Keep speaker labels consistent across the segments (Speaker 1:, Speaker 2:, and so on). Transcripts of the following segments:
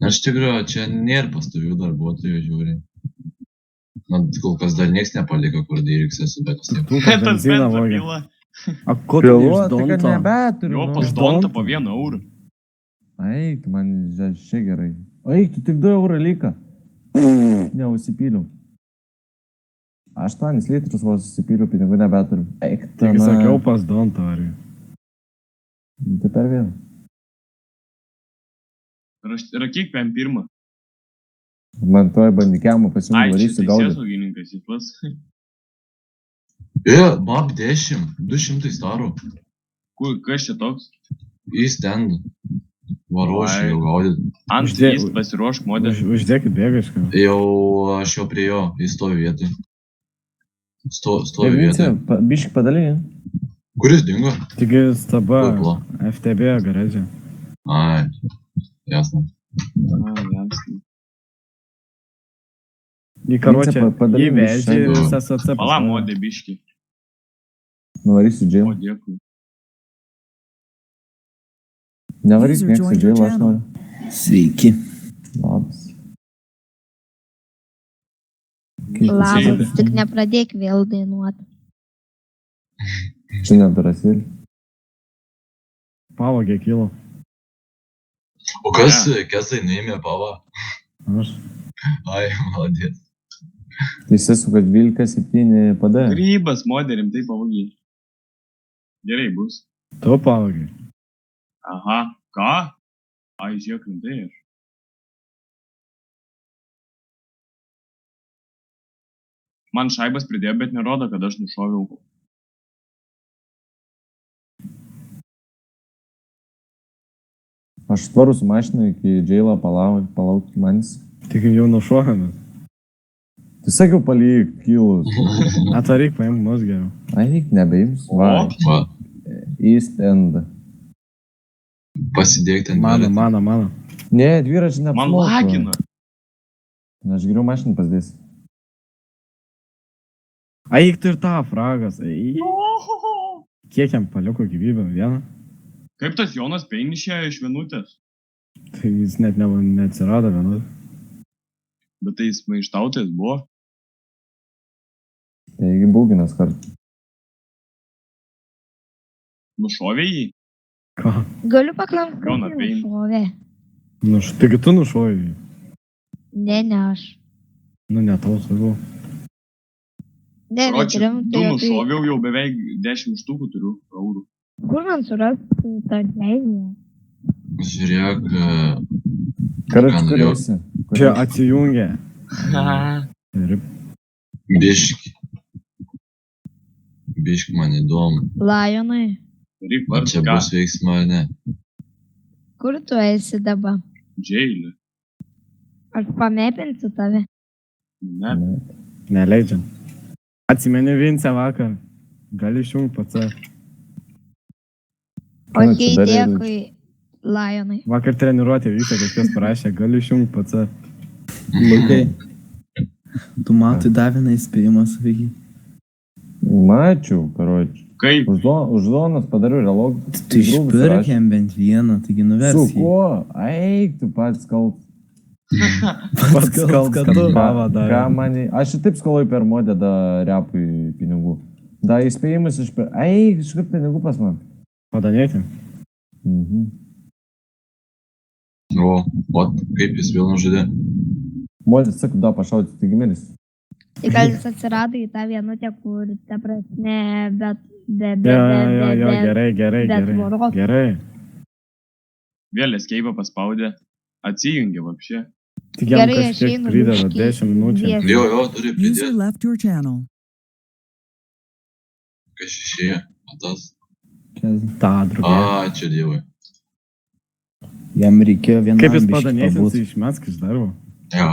Speaker 1: Iš tikrųjų, čia nėra pastovių darbuotojų, žiūri. Na, kol kas dar nieks nepaliko, kur diriksi su bekas.
Speaker 2: Tu ką
Speaker 3: Tas
Speaker 2: benziną
Speaker 3: benzą
Speaker 2: vogė.
Speaker 3: pila.
Speaker 2: A ko tu iš
Speaker 4: Tai kad
Speaker 2: Donto?
Speaker 4: nebeturiu.
Speaker 3: Jo,
Speaker 4: nu.
Speaker 3: pas Dontą po 1 eurą.
Speaker 4: Eik, man čia gerai. Eik, tu tik 2 eurą lyka. Neužsipyliau. 8 litrus vos susipyliau, pinigų nebeturiu. Eik,
Speaker 2: Taigi sakiau pas Donto, ar
Speaker 4: Tai per vieną.
Speaker 3: Rakyk PM1.
Speaker 4: Man toj bandikiamą
Speaker 3: Ai,
Speaker 4: pasiūlymą
Speaker 3: čia
Speaker 4: varysiu gaudyti.
Speaker 3: teisėsaugininkas į tuos.
Speaker 1: Map 10, 200 starų.
Speaker 3: Kas čia toks?
Speaker 1: Į stendą. Varošiu jau gaudyti.
Speaker 3: Ant
Speaker 2: Uždė-
Speaker 3: jis pasiruošk modelį.
Speaker 2: Uždėkit bėga iš ką.
Speaker 1: Aš jau prie jo, jis stovi vietoj. Stovi
Speaker 4: Vince,
Speaker 1: vietoj.
Speaker 4: biški padalinį.
Speaker 1: Kuris dingo?
Speaker 2: Taigi staba
Speaker 1: Puplo.
Speaker 2: FTB garaže.
Speaker 1: Ai, jasna.
Speaker 3: Jasna.
Speaker 2: Į karočią
Speaker 4: padalinį
Speaker 2: įvežė
Speaker 4: šiandien.
Speaker 2: visą SAC.
Speaker 3: Pala modė biški.
Speaker 4: Nuvarysiu
Speaker 3: O,
Speaker 4: džėlą.
Speaker 3: dėkui.
Speaker 4: Nevarysiu
Speaker 5: User
Speaker 4: nieks į
Speaker 5: joined your
Speaker 4: džėlą, aš
Speaker 5: channel.
Speaker 4: noriu.
Speaker 6: Sveiki.
Speaker 4: Labas.
Speaker 7: Labas, tik nepradėk vėl dainuoti.
Speaker 4: Šiandien durasėlį.
Speaker 2: Pavogė kilo.
Speaker 1: O kas Kesai nuėmė pavą?
Speaker 2: Aš.
Speaker 1: Ai, maladės.
Speaker 4: Įsisuka 12-7 PD.
Speaker 3: Grybas modelim tai pavogė. Gerai bus.
Speaker 2: Tu pavogė.
Speaker 3: Aha. Ką? Ai, žiūrėk, rimtai aš. Man šaibas pridėjo, bet nerodo, kad aš nušoviau.
Speaker 4: Aš tvaru su mašina iki džėlą palaukti manis.
Speaker 2: Tik jau nušokame.
Speaker 4: Tai sakiau palik, kilus.
Speaker 2: Atvaryk, paim mus geriau.
Speaker 4: Ai, nebeims. Va,
Speaker 1: Va,
Speaker 4: į stendą.
Speaker 1: pasidėk ten.
Speaker 2: Mano.
Speaker 4: Ne, dviračiai
Speaker 3: Man
Speaker 4: neapsimoka.
Speaker 3: lagina.
Speaker 4: Aš geriau mašiną pasidėsiu.
Speaker 2: Eik tu ir tą fragas. Kiek jam paliko gyvybę? Vieną?
Speaker 3: Kaip tas Jonas Pein išėjo iš vienutės?
Speaker 2: Tai jis net neatsirado vieną.
Speaker 3: Bet tai jis maištautojas buvo.
Speaker 4: Taigi būginas kartu.
Speaker 3: Nušovė jį.
Speaker 2: Ką?
Speaker 7: Galiu paklausti,
Speaker 3: Joną
Speaker 7: kaip
Speaker 3: Pein.
Speaker 7: nušovė.
Speaker 2: Taigi tu nušovai.
Speaker 7: Ne aš.
Speaker 2: Nu, ne tau svarbu.
Speaker 7: Ne, bet
Speaker 3: Ročiu, du
Speaker 7: rimtai. Tai
Speaker 3: nušoviau, jau beveik 10 štukų turiu eurų.
Speaker 7: kur man surasti tą teisę?
Speaker 1: Žiūrėk,
Speaker 4: Karas
Speaker 1: Ką
Speaker 4: turėsi.
Speaker 2: Čia atsijungė. Ir
Speaker 1: biški. Biški man įdomu.
Speaker 7: Lajonai,
Speaker 3: Reik
Speaker 1: Ar čia
Speaker 3: vardą,
Speaker 1: bus veiksma ar ne?
Speaker 7: kur tu esi dabar?
Speaker 3: džeilį.
Speaker 7: Aš pamepinsiu tave.
Speaker 3: Ne,
Speaker 2: neleidžiam. Atsimeni Vince vakar. Gali išjungti pats.
Speaker 4: Ką
Speaker 7: Ok,
Speaker 4: čia dar
Speaker 7: dėkui, Lajonai.
Speaker 2: Vakar treniruotė vyksta, kažkas parašė, gali išjungti pats.
Speaker 6: Lukai. Tu matui davina įspėjimą savyki.
Speaker 4: Mačiau, karoči.
Speaker 3: kaip?
Speaker 4: Už zonas padariau relogą.
Speaker 6: Tu išpirk jam bent vieną, taigi nuvers
Speaker 4: Su
Speaker 6: jį.
Speaker 4: kuo? Eik, tu pats kalb.
Speaker 2: Pats kalbas, kad tu pavą
Speaker 4: Ką
Speaker 2: davė.
Speaker 4: mani? Aš ir taip skolai per modedą repui pinigų. Da įspėjimus iš per... Eik, iš kur pinigų pas man.
Speaker 2: Padanėti.
Speaker 4: Mhm.
Speaker 1: O kaip jis vėl nužudė?
Speaker 4: Modelis, sakau, da pašaudyti, taigi miris.
Speaker 7: Tai gal jis atsirado į tą vienutę, kur, ta prasme, bet...
Speaker 2: Jo, gerai.
Speaker 7: bet tvoros.
Speaker 2: Gerai.
Speaker 3: Vėl eskeipą paspaudė. Atsijungė vapšė.
Speaker 2: Tik jam
Speaker 7: Gerai, aš
Speaker 2: kažkiek
Speaker 7: einu
Speaker 2: prideda
Speaker 7: biškį
Speaker 2: 10 minučių.
Speaker 7: viešą.
Speaker 1: Jo, turi
Speaker 5: User
Speaker 1: pridėti.
Speaker 5: left your channel.
Speaker 1: Kas išėjo? Tas.
Speaker 2: Ta, drugė.
Speaker 1: Čia dievai.
Speaker 6: Jam reikėjo vieną
Speaker 2: Kaip jis padanėsis, tai išmesk iš darbo.
Speaker 1: Jo.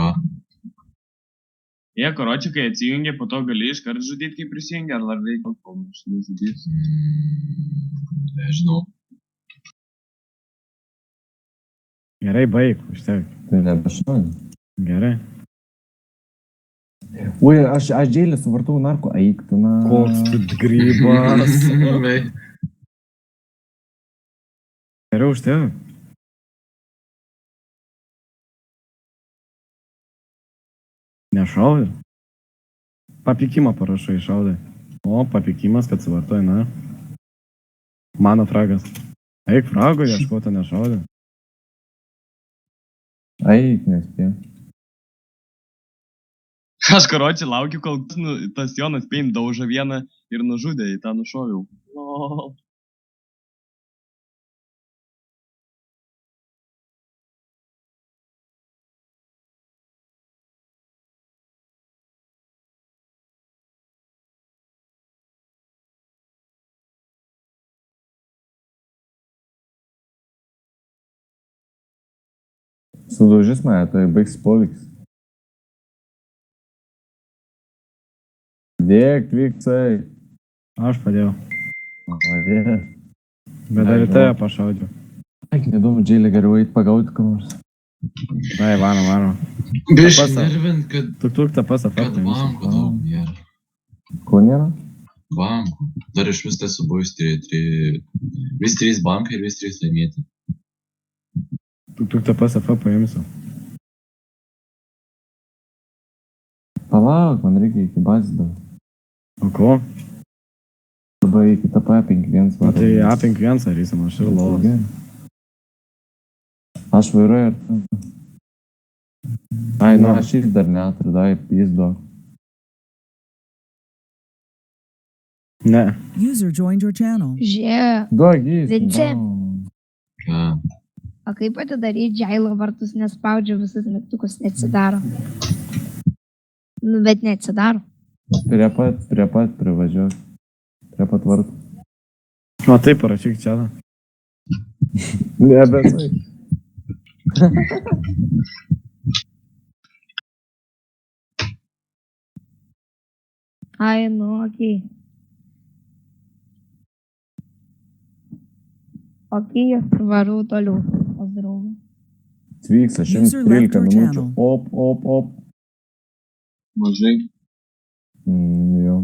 Speaker 3: Jie, karoči, kai atsijungė, po to gali iškart žudyti, kai prisijungė, ar dar reikia kol nužudyti.
Speaker 1: Nežinau.
Speaker 2: Gerai, baig, užtek.
Speaker 4: Tai nebešaudė.
Speaker 2: Gerai.
Speaker 4: Ui, aš džėlį suvartau narko. Eik, tu na...
Speaker 2: Koks tu grybas. Geriau užtek. Nešaudė. Papykimą parašai šaudė. O, papykimas, kad suvartoji, na. Mano fragas. Eik frago, ieškota nešaudė.
Speaker 4: Eik, nespėjau.
Speaker 3: Aš karočią laukiu, kol tas Jonas Pain daužo vieną ir nužudė, į tą nušoviau. Lol.
Speaker 4: Sudaužys mane, tai baigs poveikis. Dėk, vyksai.
Speaker 2: Aš padėjau.
Speaker 4: Vadė.
Speaker 2: Bet dar į tave pašaudžiau.
Speaker 4: Eik, neįdomu, džėlį geriau eit pagauti, ką nors.
Speaker 2: Dai, varo.
Speaker 1: Biškai
Speaker 2: Tapasa.
Speaker 1: nervint, kad
Speaker 2: Tuk, tapasa
Speaker 1: kad
Speaker 2: faktai.
Speaker 1: bankų daug nėra.
Speaker 4: Ko nėra?
Speaker 1: Bankų. Dar iš vis tai subuvus vis 3 bankai ir vis 3 laimėti.
Speaker 2: Tuk, tapasa faktai paimsiu.
Speaker 4: Palauk, man reikia iki bazės dar.
Speaker 2: O ko?
Speaker 4: Arba iki tą P51.
Speaker 2: O tai A51 sarysim, aš ir lovas.
Speaker 4: Aš vairuoju ir... Ai, nu, aš ir dar neturiu, dai, pizdo.
Speaker 2: Ne.
Speaker 5: User joined your channel.
Speaker 7: Žiūrėk,
Speaker 4: Duok jis.
Speaker 7: Vinci.
Speaker 1: Ką?
Speaker 7: o kaip atidaryti džailo vartus, nespaudžia visus mygtukus, neatsidaro. Nu, bet neatsidaro.
Speaker 4: Prie pat privažiuok. Prie pat vartų.
Speaker 2: O taip, parašyk čia.
Speaker 4: Ne, bet tai.
Speaker 7: Ai, nu, okei. Okei, varau toliau. Pozdravu.
Speaker 4: Tvyksa,
Speaker 5: User left
Speaker 4: 113
Speaker 5: your
Speaker 4: minučių.
Speaker 5: channel.
Speaker 4: Op.
Speaker 3: Mažai.
Speaker 4: Jo.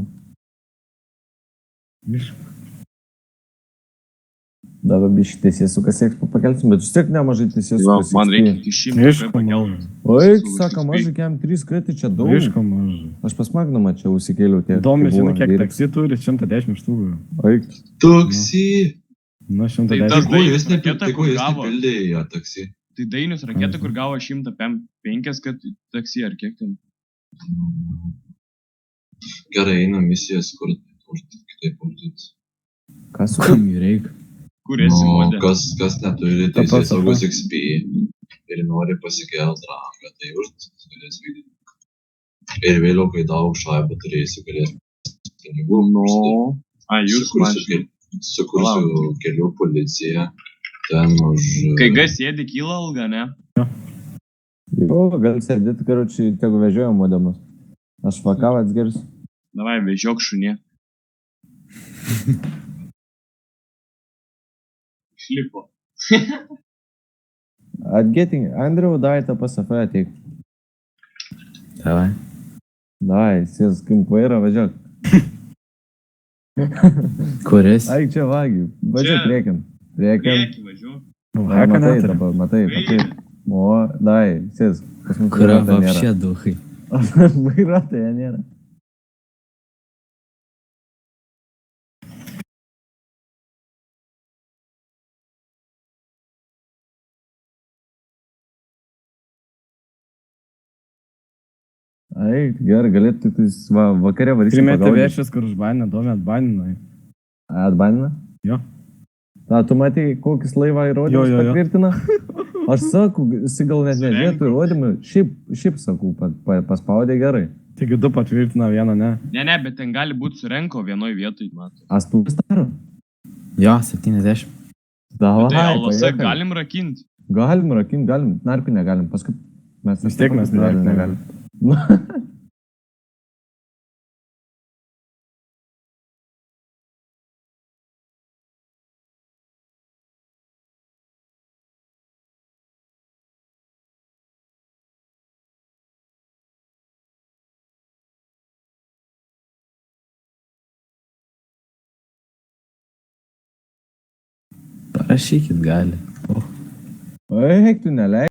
Speaker 4: Dabar biškai teisės sukas ekspo pakelsim, bet vis tiek nemažai teisės
Speaker 3: Va,
Speaker 4: sukas.
Speaker 3: man reikia iki 100
Speaker 2: Aišku,
Speaker 3: pakelt.
Speaker 4: Oi, sako, mažai kiam 3 kretai čia daug.
Speaker 2: Aišku, mažai.
Speaker 4: Aš pas Magnumą čia užsikėliau tiek.
Speaker 2: Įdomu,
Speaker 4: kai
Speaker 2: žinai,
Speaker 4: buvo
Speaker 2: kiek
Speaker 4: vyras.
Speaker 2: taksi turi, 110 štūgų.
Speaker 4: Oi,
Speaker 1: Taksi.
Speaker 2: Nu,
Speaker 3: tas
Speaker 2: 110.
Speaker 3: Dainius raketą,
Speaker 1: Tai ko
Speaker 3: kur
Speaker 1: jis
Speaker 3: gavo.
Speaker 1: nepildė į ją taksi?
Speaker 3: Tai Dainius raketą, kur gavo 105, kad taksi ar kiek ten.
Speaker 1: Gerai, einam misijas, kur kitaip uždėti.
Speaker 4: kas su
Speaker 6: Kam jų reikia?
Speaker 3: Kur esi modė?
Speaker 1: Kas neturi
Speaker 2: Ta
Speaker 1: teisės
Speaker 2: pats,
Speaker 1: saugos XP ir nori pasikelt rangą, tai užduotis galės vykdyti. Ir vėliau, kai daug šaibų turėsi, galės pinigų.
Speaker 3: No. A, jūs man.
Speaker 1: Sukursiu kelių policiją. Ten už...
Speaker 3: Kai gas sėdi, kyla alga, ne?
Speaker 4: Jo, gal sėdėti, karočiui, tegu vežioja modemus. Aš vakavą atsgersiu.
Speaker 3: Davai, vežiok šunė. Šlipo.
Speaker 4: Atgėting, Andriau, dai tą pas save ateik.
Speaker 6: Davai.
Speaker 4: Dai, sės, kaip vairą važiuok.
Speaker 6: Kuris?
Speaker 4: Ai, čia vagiu. Važiuok
Speaker 3: Čia.
Speaker 4: priekin. Priekin.
Speaker 3: Prieki, važiuok.
Speaker 2: Nu,
Speaker 4: Ai,
Speaker 2: haka
Speaker 4: matai
Speaker 2: neturi.
Speaker 4: dabar, matai. O, dai, sės. Pas mus
Speaker 6: Kurio
Speaker 4: vairuotojo nėra.
Speaker 6: vapšė duhai?
Speaker 4: Vairuotojo nėra. Ai, gerai, galėtų tik tais, va, vakare varysim
Speaker 2: Primeti
Speaker 4: pagaudyti.
Speaker 2: viešas, kur užbanina, duomė atbaninai.
Speaker 4: Atbanina?
Speaker 2: Jo.
Speaker 4: Na, tu matai, kokis laivą įrodymus
Speaker 2: Jo.
Speaker 4: patvirtina? Aš sakau, jis gal net
Speaker 3: Surenka.
Speaker 4: nežiūrėtų įrodymų. Šiaip sakau, paspaudė gerai.
Speaker 2: Taigi du patvirtina, vieną ne.
Speaker 3: Ne, bet ten gali būti surenko vienoj vietoj, matai.
Speaker 4: Astūris daro?
Speaker 6: Jo, 70.
Speaker 4: Davai,
Speaker 3: Tai alose
Speaker 4: pajėkam.
Speaker 3: galim rakinti.
Speaker 4: Galim, rakin, galim. Narpių negalim. Paskui mes
Speaker 2: Vis tiek mes
Speaker 4: narpių
Speaker 2: negalim.
Speaker 6: Parašykit gali.
Speaker 4: Eik, tu neleik.